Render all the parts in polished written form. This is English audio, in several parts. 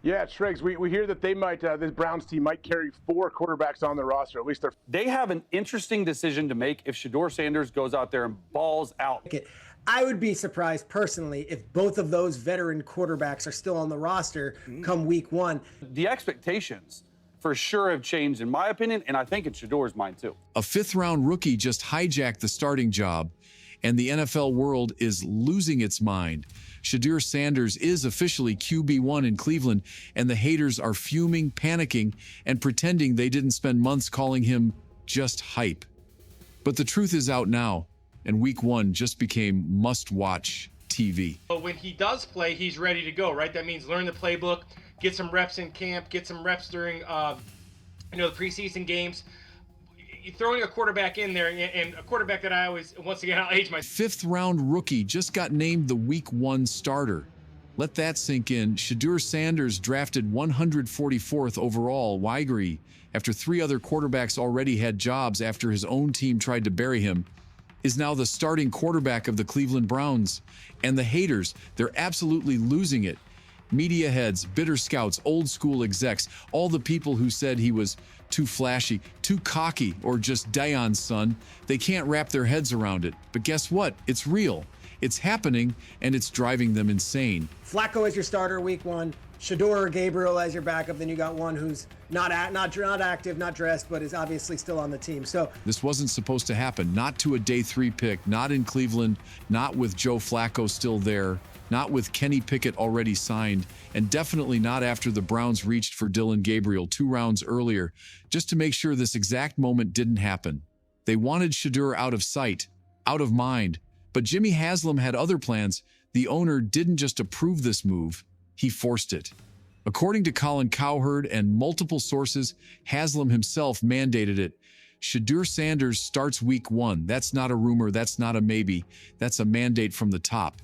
Yeah, Triggs, we hear that they might, this Browns team might carry 4 quarterbacks on the roster. At least they have an interesting decision to make if Shedeur Sanders goes out there and balls out. I would be surprised personally if both of those veteran quarterbacks are still on the roster come week 1. The expectations for sure have changed, in my opinion, and I think it's Shedeur's mind too. A 5th-round rookie just hijacked the starting job, and the NFL world is losing its mind. Shedeur Sanders is officially QB1 in Cleveland, and the haters are fuming, panicking, and pretending they didn't spend months calling him just hype. But the truth is out now, and week 1 just became must-watch TV. But when he does play, he's ready to go, right? That means learn the playbook, get some reps in camp, get some reps during the preseason games. Throwing a quarterback in there, and a quarterback that I always, once again, I'll age my 5th-round rookie just got named the week 1 starter. Let that sink in. Shedeur Sanders drafted 144th overall, Wygri, after 3 other quarterbacks already had jobs after his own team tried to bury him, is now the starting quarterback of the Cleveland Browns. And the haters, they're absolutely losing it. Media heads, bitter scouts, old school execs, all the people who said he was too flashy, too cocky, or just Dion's son, they can't wrap their heads around it. But guess what? It's real. It's happening, and it's driving them insane. Flacco as your starter week 1, Shedeur or Gabriel as your backup. Then you got one who's not active, not dressed, but is obviously still on the team. So this wasn't supposed to happen. Not to a day 3 pick, not in Cleveland, not with Joe Flacco still there, not with Kenny Pickett already signed, and definitely not after the Browns reached for Dillon Gabriel 2 rounds earlier, just to make sure this exact moment didn't happen. They wanted Shedeur out of sight, out of mind, but Jimmy Haslam had other plans. The owner didn't just approve this move, he forced it. According to Colin Cowherd and multiple sources, Haslam himself mandated it. Shedeur Sanders starts week 1. That's not a rumor, that's not a maybe, that's a mandate from the top.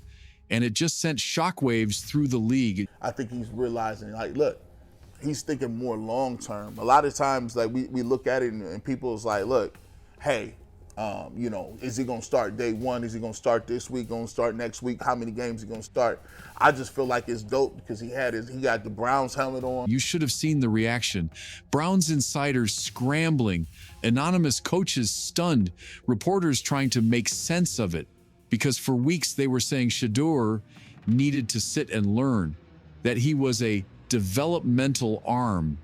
And it just sent shockwaves through the league. I think he's realizing, like, look, he's thinking more long-term. A lot of times, like, we look at it and people's like, look, hey, is he going to start day 1? Is he going to start this week, going to start next week? How many games is he going to start? I just feel like it's dope because he got the Browns helmet on. You should have seen the reaction. Browns insiders scrambling, anonymous coaches stunned, reporters trying to make sense of it. Because for weeks they were saying Shedeur needed to sit and learn, that he was a developmental arm,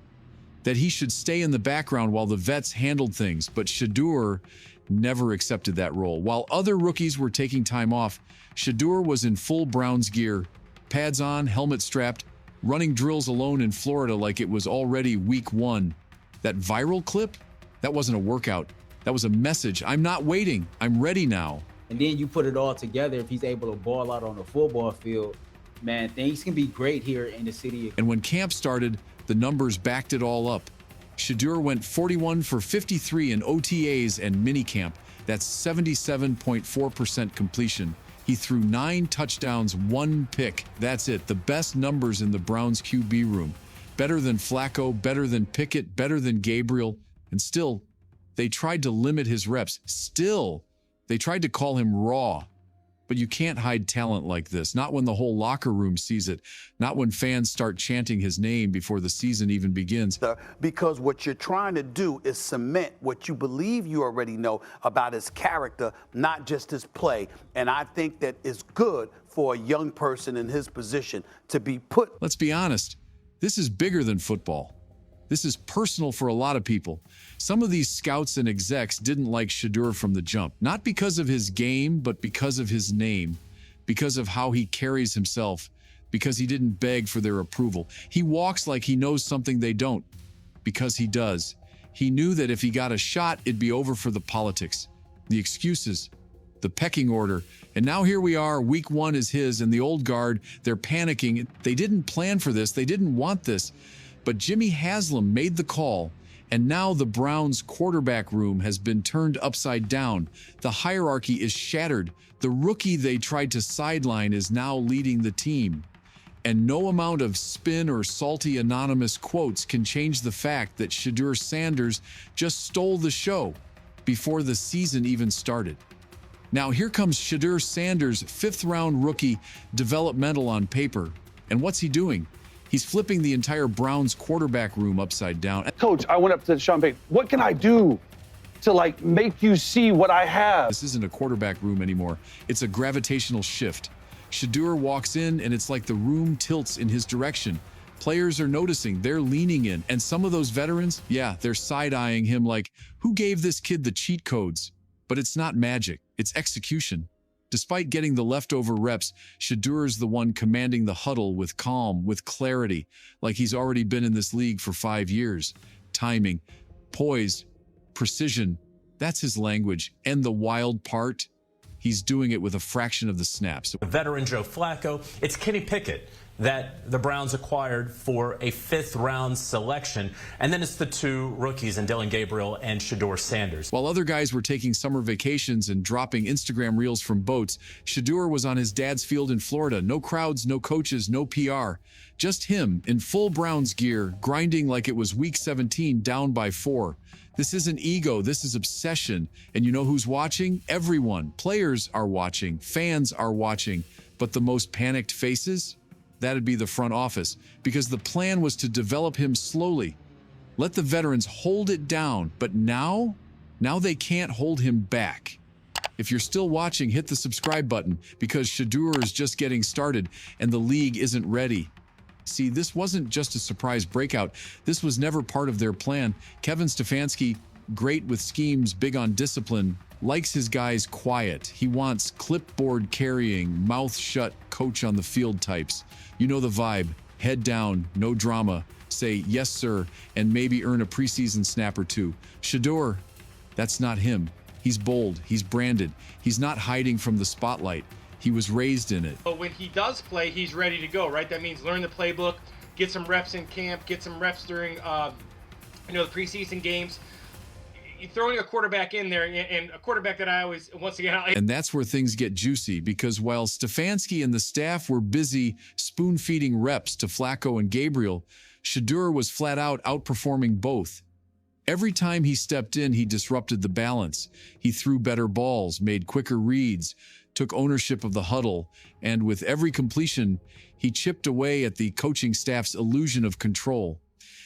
that he should stay in the background while the vets handled things. But Shedeur never accepted that role. While other rookies were taking time off, Shedeur was in full Browns gear, pads on, helmet strapped, running drills alone in Florida like it was already week 1. That viral clip, that wasn't a workout. That was a message. I'm not waiting. I'm ready now. And then you put it all together, if he's able to ball out on the football field, man, things can be great here in the city. And when camp started, the numbers backed it all up. Shedeur went 41 for 53 in OTAs and minicamp. That's 77.4% completion. He threw 9 touchdowns, 1 pick. That's it. The best numbers in the Browns QB room. Better than Flacco, better than Pickett, better than Gabriel. And still, they tried to limit his reps. Still, they tried to call him raw. But you can't hide talent like this, not when the whole locker room sees it, not when fans start chanting his name before the season even begins. Because what you're trying to do is cement what you believe you already know about his character, not just his play. And I think that it's good for a young person in his position to be put. Let's be honest, this is bigger than football. This is personal for a lot of people. Some of these scouts and execs didn't like Shedeur from the jump, not because of his game, but because of his name, because of how he carries himself, because he didn't beg for their approval. He walks like he knows something they don't, because he does. He knew that if he got a shot, it'd be over for the politics, the excuses, the pecking order. And now here we are, week 1 is his, and the old guard, they're panicking. They didn't plan for this, they didn't want this. But Jimmy Haslam made the call, and now the Browns' quarterback room has been turned upside down. The hierarchy is shattered. The rookie they tried to sideline is now leading the team. And no amount of spin or salty anonymous quotes can change the fact that Shedeur Sanders just stole the show before the season even started. Now here comes Shedeur Sanders, 5th-round rookie, developmental on paper. And what's he doing? He's flipping the entire Browns quarterback room upside down. Coach, I went up to Sean Payton. What can I do to like make you see what I have? This isn't a quarterback room anymore. It's a gravitational shift. Shedeur walks in and it's like the room tilts in his direction. Players are noticing, they're leaning in. And some of those veterans, yeah, they're side-eyeing him like, who gave this kid the cheat codes? But it's not magic, it's execution. Despite getting the leftover reps, Shedeur's the one commanding the huddle with calm, with clarity, like he's already been in this league for 5 years. Timing, poise, precision, that's his language. And the wild part, he's doing it with a fraction of the snaps. Veteran Joe Flacco, it's Kenny Pickett that the Browns acquired for a 5th-round selection. And then it's the 2 rookies in Dillon Gabriel and Shedeur Sanders. While other guys were taking summer vacations and dropping Instagram reels from boats, Shedeur was on his dad's field in Florida. No crowds, no coaches, no PR. Just him in full Browns gear, grinding like it was week 17 down by 4. This isn't ego, this is obsession. And you know who's watching? Everyone. Players are watching, fans are watching. But the most panicked faces? That'd be the front office, because the plan was to develop him slowly. Let the veterans hold it down, but now they can't hold him back. If you're still watching, hit the subscribe button, because Shedeur is just getting started and the league isn't ready. See, this wasn't just a surprise breakout. This was never part of their plan. Kevin Stefanski, great with schemes, big on discipline, likes his guys quiet. He wants clipboard carrying, mouth shut, coach on the field types. You know the vibe. Head down, no drama. Say yes, sir, and maybe earn a preseason snap or 2. Shedeur, that's not him. He's bold. He's branded. He's not hiding from the spotlight. He was raised in it. But when he does play, he's ready to go, right? That means learn the playbook, get some reps in camp, get some reps during, the preseason games. Throwing a quarterback in there, and a quarterback that I always, once again, and that's where things get juicy, because while Stefanski and the staff were busy spoon-feeding reps to Flacco and Gabriel, Shedeur was flat out outperforming both. Every time he stepped in, he disrupted the balance. He threw better balls, made quicker reads, took ownership of the huddle, and with every completion, he chipped away at the coaching staff's illusion of control.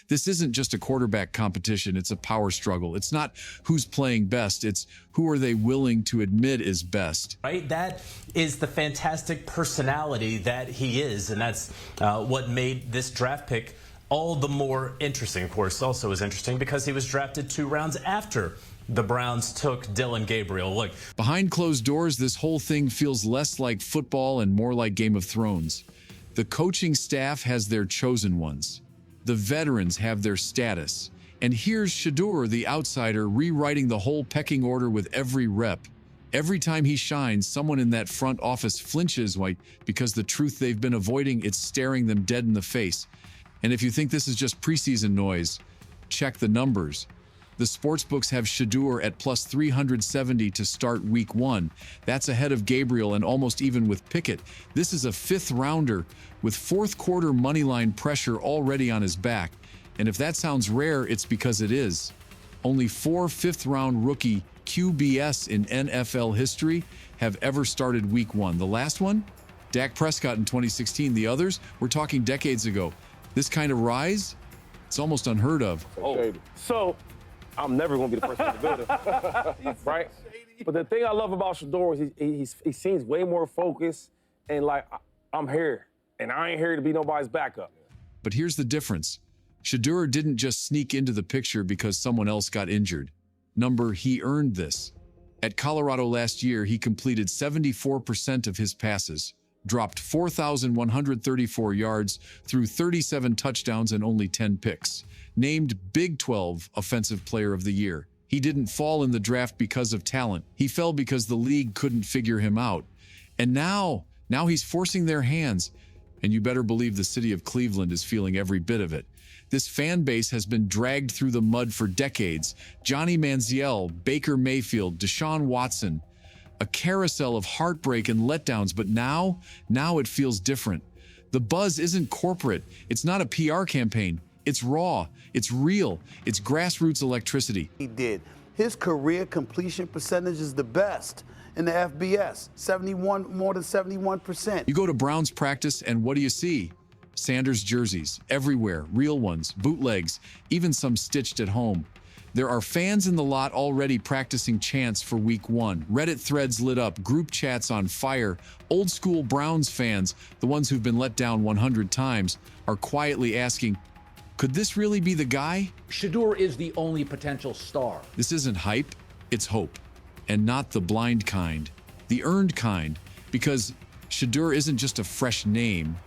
This isn't just a quarterback competition, it's a power struggle. It's not who's playing best, it's who are they willing to admit is best. Right? That is the fantastic personality that he is, and that's what made this draft pick all the more interesting. Of course, also is interesting because he was drafted 2 rounds after the Browns took Dillon Gabriel. Look, behind closed doors, this whole thing feels less like football and more like Game of Thrones. The coaching staff has their chosen ones. The veterans have their status. And here's Shedeur, the outsider, rewriting the whole pecking order with every rep. Every time he shines, someone in that front office flinches because the truth they've been avoiding, it's staring them dead in the face. And if you think this is just preseason noise, check the numbers. The sportsbooks have Shedeur at plus 370 to start week 1. That's ahead of Gabriel and almost even with Pickett. This is a 5th rounder with 4th quarter moneyline pressure already on his back. And if that sounds rare, it's because it is. Only 4 5th-round rookie QBs in NFL history have ever started week 1. The last one? Dak Prescott in 2016. The others? We're talking decades ago. This kind of rise? It's almost unheard of. Oh, so I'm never going to be the person in the building, right? But the thing I love about Shedeur is he seems way more focused and like, I'm here, and I ain't here to be nobody's backup. But here's the difference. Shedeur didn't just sneak into the picture because someone else got injured. He earned this. At Colorado last year, he completed 74% of his passes, dropped 4,134 yards, threw 37 touchdowns and only 10 picks. Named Big 12 Offensive Player of the Year. He didn't fall in the draft because of talent. He fell because the league couldn't figure him out. And now he's forcing their hands. And you better believe the city of Cleveland is feeling every bit of it. This fan base has been dragged through the mud for decades. Johnny Manziel, Baker Mayfield, Deshaun Watson. A carousel of heartbreak and letdowns, but now it feels different. The buzz isn't corporate. It's not a PR campaign. It's raw, it's real, it's grassroots electricity. He did. His career completion percentage is the best in the FBS, more than 71%. You go to Browns practice and what do you see? Sanders jerseys, everywhere, real ones, bootlegs, even some stitched at home. There are fans in the lot already practicing chants for week 1. Reddit threads lit up, group chats on fire. Old school Browns fans, the ones who've been let down 100 times, are quietly asking, could this really be the guy? Shedeur is the only potential star. This isn't hype, it's hope. And not the blind kind, the earned kind, because Shedeur isn't just a fresh name.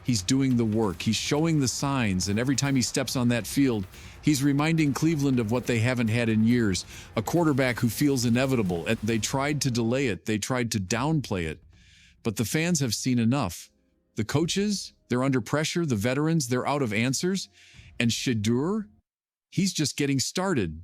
He's doing the work, he's showing the signs, and every time he steps on that field, he's reminding Cleveland of what they haven't had in years, a quarterback who feels inevitable. And they tried to delay it, they tried to downplay it, but the fans have seen enough. The coaches, they're under pressure, the veterans, they're out of answers, and Shedeur, he's just getting started.